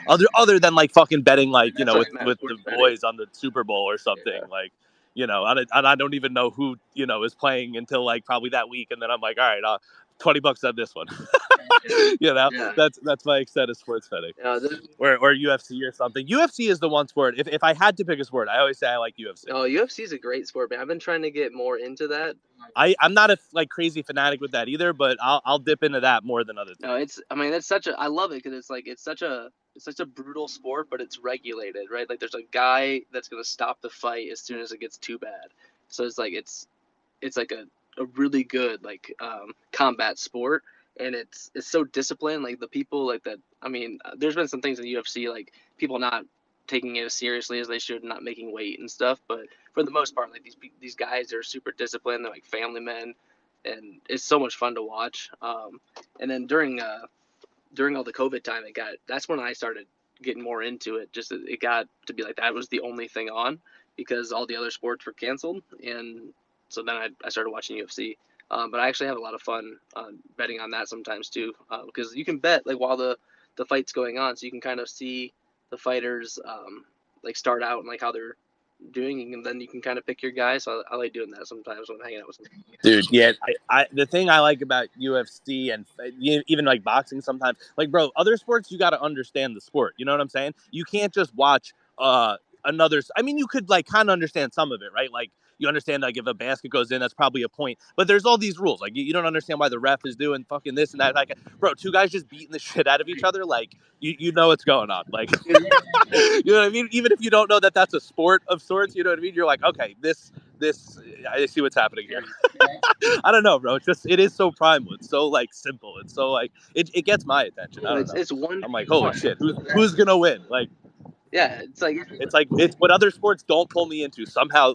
Other than like fucking betting, like that's with what I meant, the sports betting. boys on the Super Bowl or something, Yeah. like I don't even know who is playing until like probably that week, and then I'm like, all right, $20 on this one. Yeah. That's my extent of sports betting. Yeah. Or UFC or something. UFC is the one sport. If I had to pick a sport, I always say I like UFC. Oh, UFC is a great sport, man. I've been trying to get more into that. I'm not a like crazy fanatic with that either, but I'll dip into that more than other No, things. I mean, it's such a. I love it because it's such a brutal sport, but it's regulated, right? Like there's a guy that's gonna stop the fight as soon as it gets too bad. So it's like a really good like combat sport, and it's so disciplined. Like the people like that. I mean, there's been some things in the UFC like people not taking it as seriously as they should, not making weight and stuff. But for the most part, like these guys are super disciplined. They're like family men, and it's so much fun to watch. And then during all the COVID time, that's when I started getting more into it. Just it got to be like that was the only thing on because all the other sports were canceled, and so then I started watching UFC. But I actually have a lot of fun betting on that sometimes too, because you can bet like while the fight's going on, so you can kind of see the fighters like start out and like how they're doing, and then you can kind of pick your guy. So I like doing that sometimes when I'm hanging out with some. Dude, yeah, the thing I like about UFC and even like boxing sometimes, like bro, other sports you got to understand the sport. You know what I'm saying? You can't just watch another. I mean, you could like kind of understand some of it, right? Like you understand like if a basket goes in, that's probably a point. But there's all these rules. Like you don't understand why the ref is doing fucking this and that. Like, bro, two guys just beating the shit out of each other. Like you know what's going on. Like you know what I mean? Even if you don't know that that's a sport of sorts, you know what I mean? You're like, okay, this I see what's happening here. I don't know, bro. It is so primal. It's so like simple. It's so like it gets my attention. I Well, don't know. it's one I'm like, v holy one. shit, who's gonna win? Like Yeah, it's what other sports don't pull me into. Somehow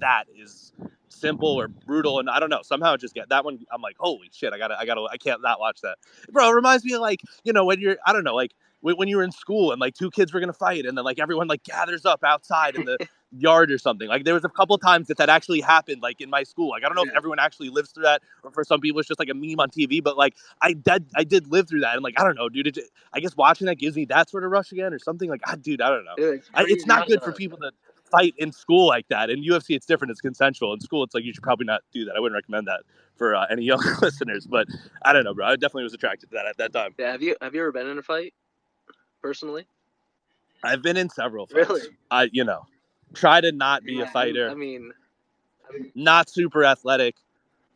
that is simple or brutal, and I don't know. Somehow just get that one. I'm like, holy shit, I can't not watch that, bro. It reminds me of like when you're I don't know like when you were in school and like two kids were gonna fight and then like everyone like gathers up outside in the yard or something. Like there was a couple times that actually happened like in my school. Like I don't know if yeah. everyone actually lives through that or for some people it's just like a meme on TV, but like I did live through that and like I don't know, dude. I guess watching that gives me that sort of rush again or something. Like dude, I don't know. It's It's crazy not how good for people to fight in school like that. In UFC, it's different. It's consensual. In school, it's like you should probably not do that. I wouldn't recommend that for any young listeners. But I don't know, bro. I definitely was attracted to that at that time. Yeah, have you ever been in a fight personally? I've been in several Really? fights. I try to not be a Yeah. fighter. I mean, Not super athletic,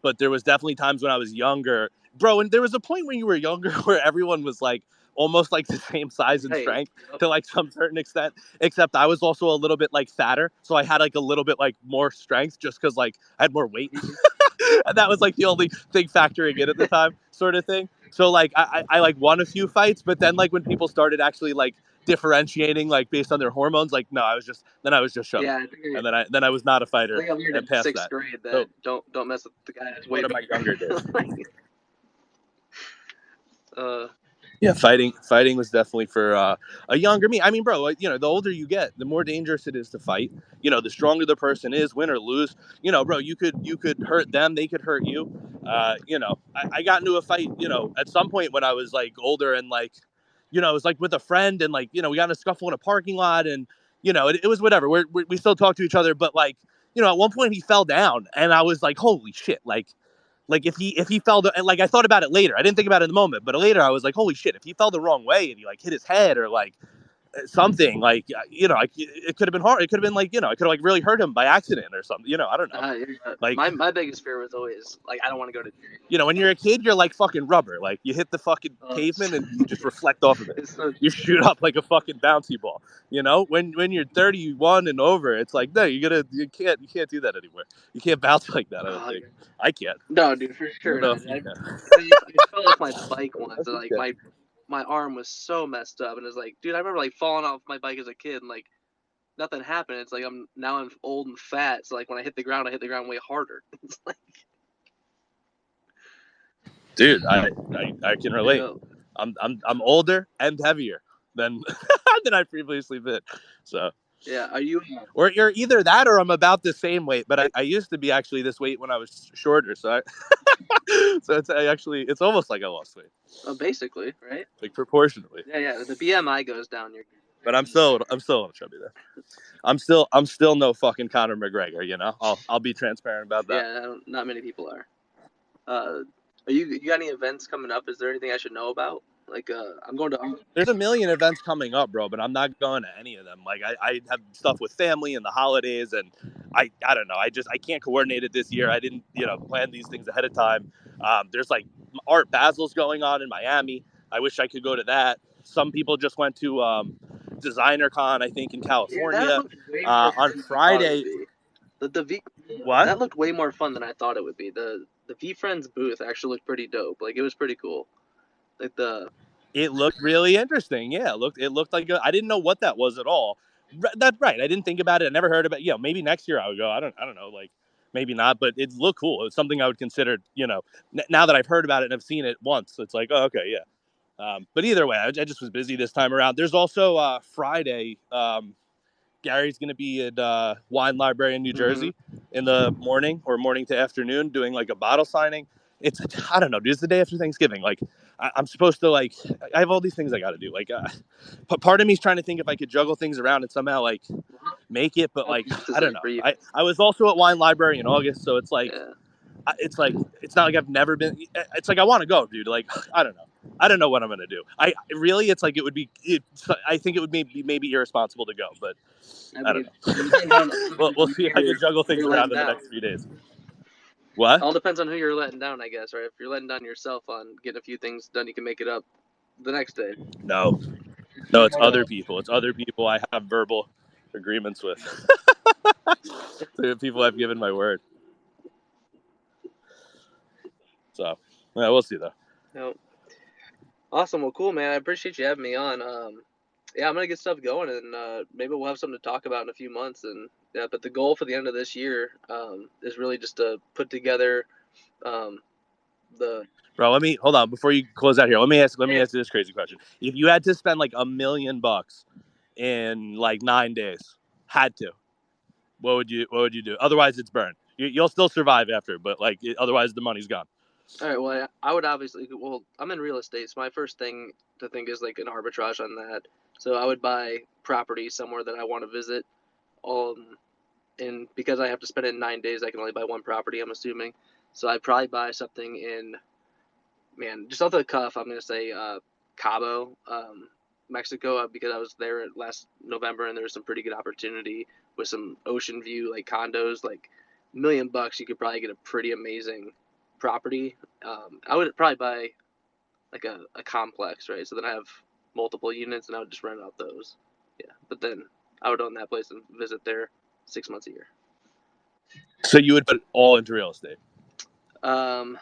but there was definitely times when I was younger, bro. And there was a point when you were younger where everyone was like almost like the same size and hey, strength to like some certain extent. Except I was also a little bit like fatter, so I had like a little bit like more strength just because like I had more weight. that was like the only thing factoring in at the time, sort of thing. So like I like won a few fights, but then like when people started actually like differentiating like based on their hormones, like no, I was just shoving, Yeah, I think and then I was not a fighter I learned and in past sixth that. grade that So don't mess with the guy that's way one of my younger days. bigger. uh, Yeah, fighting was definitely for a younger me. I mean, bro, like, the older you get, the more dangerous it is to fight. The stronger the person is, win or lose. Bro, you could hurt them, they could hurt you. I got into a fight. At some point when I was like older and like, it was like with a friend and like, we got in a scuffle in a parking lot and it was whatever. We still talk to each other, but like, at one point he fell down and I was like, holy shit, like if he fell like I thought about it later. I didn't think about it in the moment, but later I was like, holy shit! If he fell the wrong way and he like hit his head or like something, like it could have been hard. It could have been like I could have like really hurt him by accident or something. I don't know. Like my biggest fear was always like I don't want to go to when you're a kid, you're like fucking rubber. Like you hit the fucking jail. pavement and you just reflect off of it. It's so You shoot up like a fucking bouncy ball. When you're 31 and over, it's like no, you can't do that anymore. You can't bounce like that. I don't think I can't. no, dude, for I don't sure know not. if you can. I fell off my bike once, and like Okay. my arm was so messed up, and it's like, dude, I remember like falling off my bike as a kid, and like nothing happened. It's like I'm old and fat, so like when I hit the ground way harder. It's like, Dude, I can relate. I'm older and heavier than than I previously been. So yeah. Are you? or you're either that or I'm about the same weight, but I used to be actually this weight when I was shorter. So so it's almost like I lost weight, Basically, right? like proportionately. Yeah, yeah. The BMI goes down. But I'm still on chubby there. I'm still no fucking Conor McGregor. I'll be transparent about that. Yeah, not many people are. You got any events coming up? Is there anything I should know about? Like, I'm going to. There's a million events coming up, bro, but I'm not going to any of them. Like I have stuff with family and the holidays, and I don't know. I can't coordinate it this year. I didn't plan these things ahead of time. There's like Art Basil's going on in Miami. I wish I could go to that. Some people just went to Designer Con, I think, in Yeah, that California looked way more on fun than I thought it would Friday. be. The V What? that looked way more fun than I thought it would be. The V Friends booth actually looked pretty dope. Like it was pretty cool. Like the It looked really interesting. Yeah, it looked like I didn't know what that was at all. That's right. I didn't think about it. I never heard about. Maybe next year I would go. I don't know. Like maybe not, but it looked cool. It's something I would consider. Now that I've heard about it and I've seen it once, it's like, oh, okay, yeah. But either way, I just was busy this time around. There's also Friday. Gary's going to be at Wine Library in New Jersey in the morning to afternoon doing like a bottle signing. I don't know, dude. It's the day after Thanksgiving. Like I'm supposed to like I have all these things I got to do. Like part of me is trying to think if I could juggle things around and somehow like make it, but like I don't know. for you. I was also at Wine Library in August, so it's like Yeah. it's not like I've never been. It's like I want to go, dude. Like I don't know. I don't know what I'm gonna do. I really, it's like it would be. I think it would maybe irresponsible to go, but I don't know. We'll see if I can juggle things around in the next few days. What? All depends on who you're letting down, I guess, right? If you're letting down yourself on getting a few things done, you can make it up the next day. No, it's other people. It's other people I have verbal agreements with. So people I've given my word. So yeah, we'll see though. No. Awesome. Well, cool, man. I appreciate you having me on. Yeah, I'm gonna get stuff going, and maybe we'll have something to talk about in a few months. And yeah, but the goal for the end of this year is really just to put together the. Bro, let me hold on before you close out here. Let me ask you this crazy question. If you had to spend like $1 million in like 9 days, had to, what would you do? Otherwise, it's burned. You'll still survive after, but like otherwise, the money's gone. All right. Well, I would obviously. Well, I'm in real estate, so my first thing to think is like an arbitrage on that. So I would buy property somewhere that I want to visit. And because I have to spend it in 9 days, I can only buy one property. I'm assuming. So I'd probably buy something in, man, just off the cuff. I'm gonna say Cabo, Mexico, because I was there last November, and there was some pretty good opportunity with some ocean view, like condos, like $1 million. You could probably get a pretty amazing property. I would probably buy like a complex, right? So then I have multiple units, and I would just rent out those. Yeah, but then I would own that place and visit there 6 months a year. So you would put all into real estate? Um,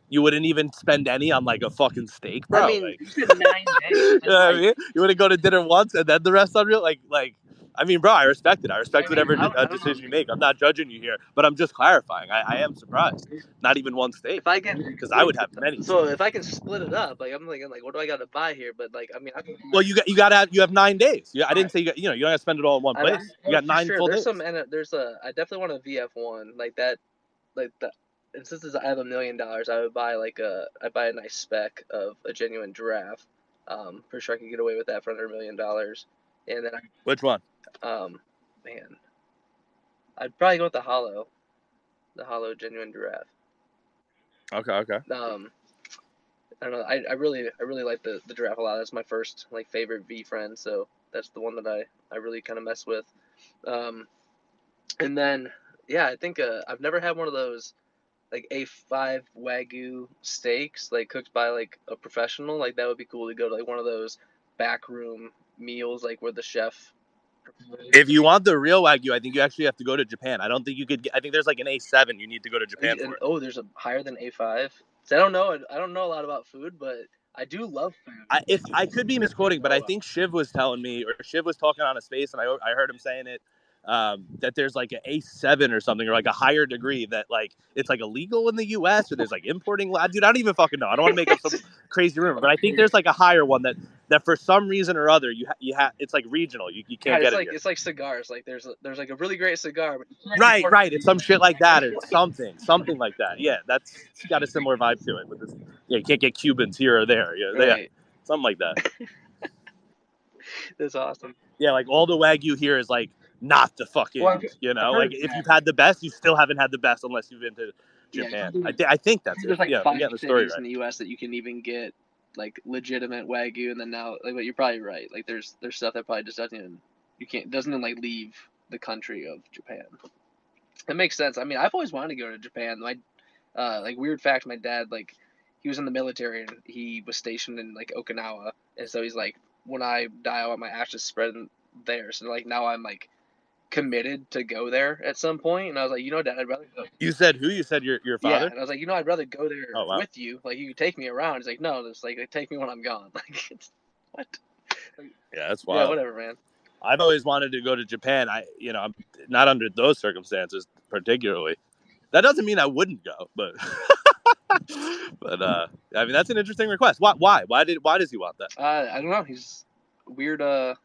You wouldn't even spend any on like a fucking steak, I bro. mean, Like, you said 9 days. you That's know what I like, mean? You wouldn't go to dinner once and then the rest on real like. I mean, bro, I respect it. I I respect mean, whatever I don't know. decision you make. I'm not judging you here, but I'm just clarifying. I am surprised. Not even one steak, If I can, because I would have many so steaks. if I can split it up, like I'm thinking, like, what do I got to buy here? But like, I mean, Well, you have 9 days. I didn't say you don't have to spend it all in one place. You got for nine sure. full There's days. some, and there's a. I definitely want a VF1 like that, like that. And since I have $1 million, I would buy I buy a nice spec of a genuine giraffe. For sure I could get away with that for under $1 million. And then Which one? man, I'd probably go with the hollow genuine giraffe. Okay, okay. I don't know. I really like the giraffe a lot. That's my first like favorite V friend, so that's the one that I really kind of mess with. Um, and then yeah, I think I've never had one of those like A5 Wagyu steaks like cooked by like a professional. Like that would be cool to go to like one of those backroom meals like where the chef. If you want the real Wagyu, I think you actually have to go to Japan. I don't think you could. I think there's like an A7. You need to go to Japan And for it. oh, there's a higher than A5. So I don't know a lot about food, but I do love food. If I could be misquoting, but I think Shiv was telling me, or Shiv was talking on a space, and I heard him saying it, that there's like an A7 or something, or like a higher degree that like it's like illegal in the U.S. or there's like importing. Dude, I don't even fucking know. I don't want to make up some crazy rumor, but I think there's like a higher one that for some reason or other you have it's like regional. You God, can't get it here. it's like cigars. Like there's like a really great cigar, but Right. It's some shit like that or something like that. Yeah, that's it's got a similar vibe to it. With this, yeah, you can't get Cubans here or there. Yeah, right. something like that. That's awesome. Yeah, like all the Wagyu here is like not the Well, fucking, I've like heard if that. you've had the best, you still haven't had the best unless you've been to Yeah, Japan. I think that's it. there's like Yeah, if I'm five getting the story cities in right. the U.S. that you can even get like legitimate Wagyu, and then now, like, but you're probably right. Like, there's stuff that probably just doesn't even like leave the country of Japan. That makes sense. I mean, I've always wanted to go to Japan. My like weird fact, my dad like he was in the military and he was stationed in like Okinawa, and so he's like, when I die, I want my ashes spread there. So like now I'm like committed to go there at some point, and I was like, Dad, I'd rather go. You said who? You said your Yeah, father? and I was like, I'd rather go there Oh wow. with you. Like, you could take me around. He's like, no, just like take me when I'm gone. Like, it's what? Yeah, that's Yeah, wild. whatever, man. I've always wanted to go to Japan. I'm not under those circumstances particularly. That doesn't mean I wouldn't go, but but I mean that's an interesting request. Why does he want that? I don't know. He's weird. I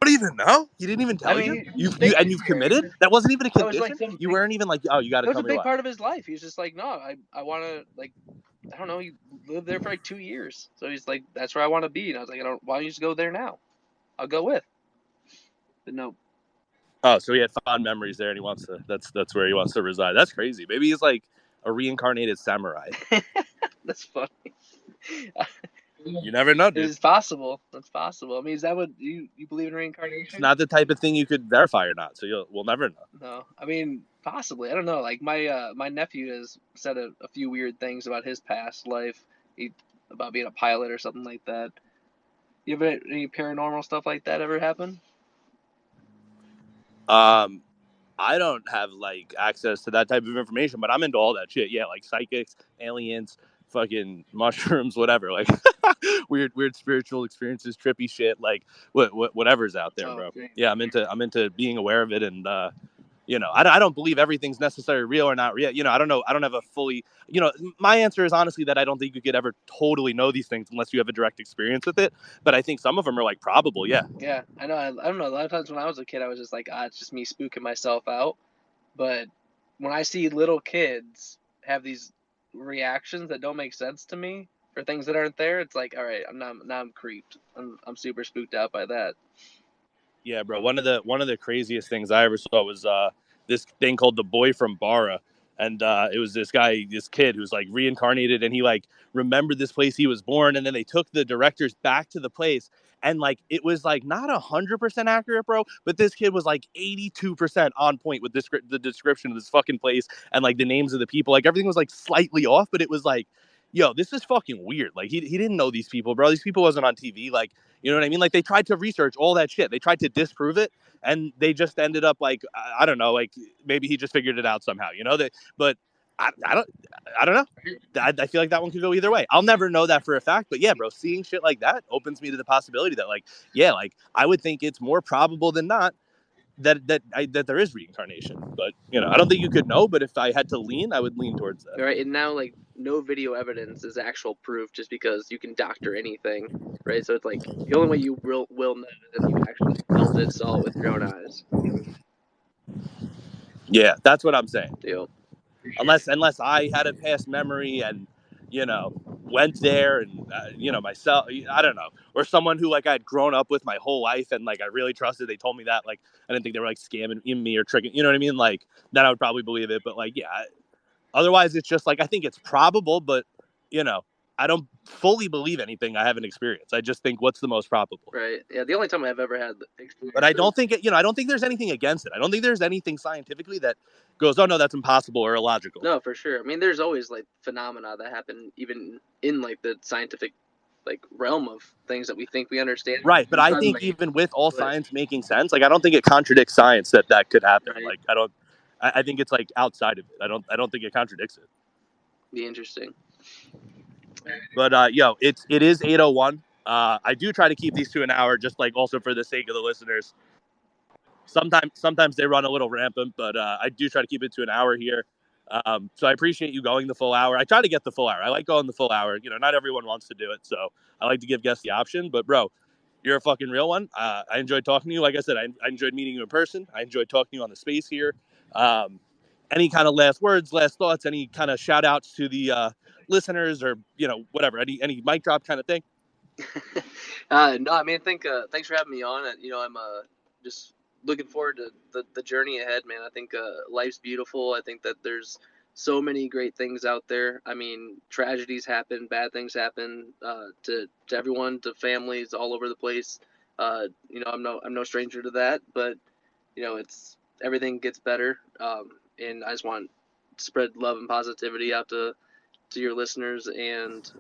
don't even know. He didn't even I tell you. mean, You've committed. That wasn't even a that was like condition. You weren't even like, oh, you got to that was tell a me big why. part of his life. He's just like, no, I want to like, I don't know. He lived there for like 2 years, so he's like, that's where I want to be. And I was like, why don't you just go there now? I'll go with. But no. Oh, so he had fond memories there, and he wants to. That's where he wants to reside. That's crazy. Maybe he's like a reincarnated samurai. That's funny. You never know, dude. It's possible. That's possible. I mean, is that what you believe in reincarnation? It's not the type of thing you could verify or not. So we'll never know. No, I mean, possibly. I don't know. Like my nephew has said a few weird things about his past life. He about being a pilot or something like that. You ever any paranormal stuff like that ever happen? Um, I don't have like access to that type of information, but I'm into all that shit. Yeah, like psychics, aliens, fucking mushrooms, whatever. Like weird spiritual experiences, trippy shit. Like whatever's out there, Oh, bro. great. Yeah, I'm into being aware of it, and I don't believe everything's necessarily real or not real. I don't know. I don't have a fully. My answer is honestly that I don't think you could ever totally know these things unless you have a direct experience with it. But I think some of them are like probable. Yeah. Yeah, I know. I don't know. A lot of times when I was a kid, I was just like, it's just me spooking myself out. But when I see little kids have these reactions that don't make sense to me for things that aren't there, it's like, all right, I'm creeped. I'm super spooked out by that. Yeah, bro. One of the craziest things I ever saw was this thing called the Boy from Bara, and it was this kid who's like reincarnated, and he like remembered this place he was born, and then they took the directors back to the place, and like it was like not 100% accurate, bro, but this kid was like 82% on point with the description of this fucking place and like the names of the people, like everything was like slightly off, but it was like. Yo, this is fucking weird. Like he didn't know these people, bro. These people wasn't on TV. Like you know what I mean? Like they tried to research all that shit. They tried to disprove it, and they just ended up like I don't know, like maybe he just figured it out somehow. But I don't know. I feel like that one could go either way. I'll never know that for a fact, but yeah, bro, seeing shit like that opens me to the possibility that, like, yeah, like I would think it's more probable than not that there is reincarnation. But I don't think you could know. But if I had to lean, I would lean towards that. All right, and now like no video evidence is actual proof, just because you can doctor anything, right? So it's like the only way you will know is if you actually felt it, saw it with your own eyes. Yeah, that's what I'm saying. You know, Unless I had a past memory and went there and myself, I don't know, or someone who like I'd grown up with my whole life and like I really trusted, they told me that, like I didn't think they were like scamming me or tricking, you know what I mean, like then I would probably believe it. But like, yeah, otherwise it's just like I think it's probable, but you know I don't fully believe anything I haven't experienced. I just think what's the most probable. right? Yeah, the only time I've ever had But I don't experiences. think I don't think there's anything against it. I don't think there's anything scientifically that goes, oh no, that's impossible or illogical. No, for sure. I mean, there's always like phenomena that happen even in like the scientific like realm of things that we think we understand. Right, but I think even with all science making sense, like I don't think it contradicts science that could happen. Right. Like I think it's like outside of it. I don't think it contradicts it. Be interesting. But it is 8:01. I do try to keep these to an hour, just like also for the sake of the listeners. Sometimes they run a little rampant, but I do try to keep it to an hour here. So I appreciate you going the full hour. I try to get the full hour. I like going the full hour. Not everyone wants to do it, so I like to give guests the option. But bro, you're a fucking real one. I enjoyed talking to you. Like I said, I enjoyed meeting you in person. I enjoyed talking to you on the space here. Any kind of last words, last thoughts, any kind of shout outs to the listeners, or whatever, any mic drop kind of thing? No, I mean, thanks for having me on. I'm just looking forward to the journey ahead, man. I think life's beautiful. I think that there's so many great things out there. I mean, tragedies happen, bad things happen to everyone, to families all over the place. I'm no stranger to that, but it's everything gets better, and I just want to spread love and positivity out to your listeners, and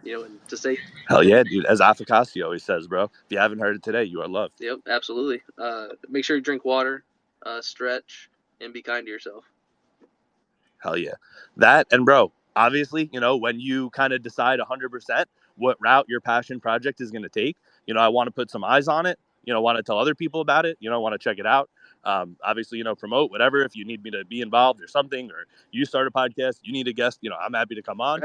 and to say, Hell yeah, dude. As Afakasi always says, bro, if you haven't heard it today, you are loved. yep, absolutely. Make sure you drink water, stretch, and be kind to yourself. Hell yeah. That, and bro, obviously, when you kind of decide 100% what route your passion project is going to take, I want to put some eyes on it, want to tell other people about it, want to check it out. Obviously, promote whatever. If you need me to be involved or something, or you start a podcast, you need a guest, I'm happy to come on,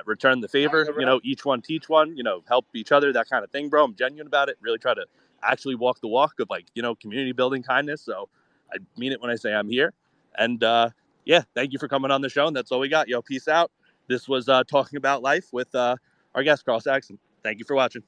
return the favor, each one teach one, help each other, that kind of thing, bro. I'm genuine about it. Really try to actually walk the walk of like, community building kindness. So I mean it when I say I'm here. And, yeah, thank you for coming on the show. And that's all we got. Yo, peace out. This was Talking About Life with our guest, Carl Saxon. Thank you for watching.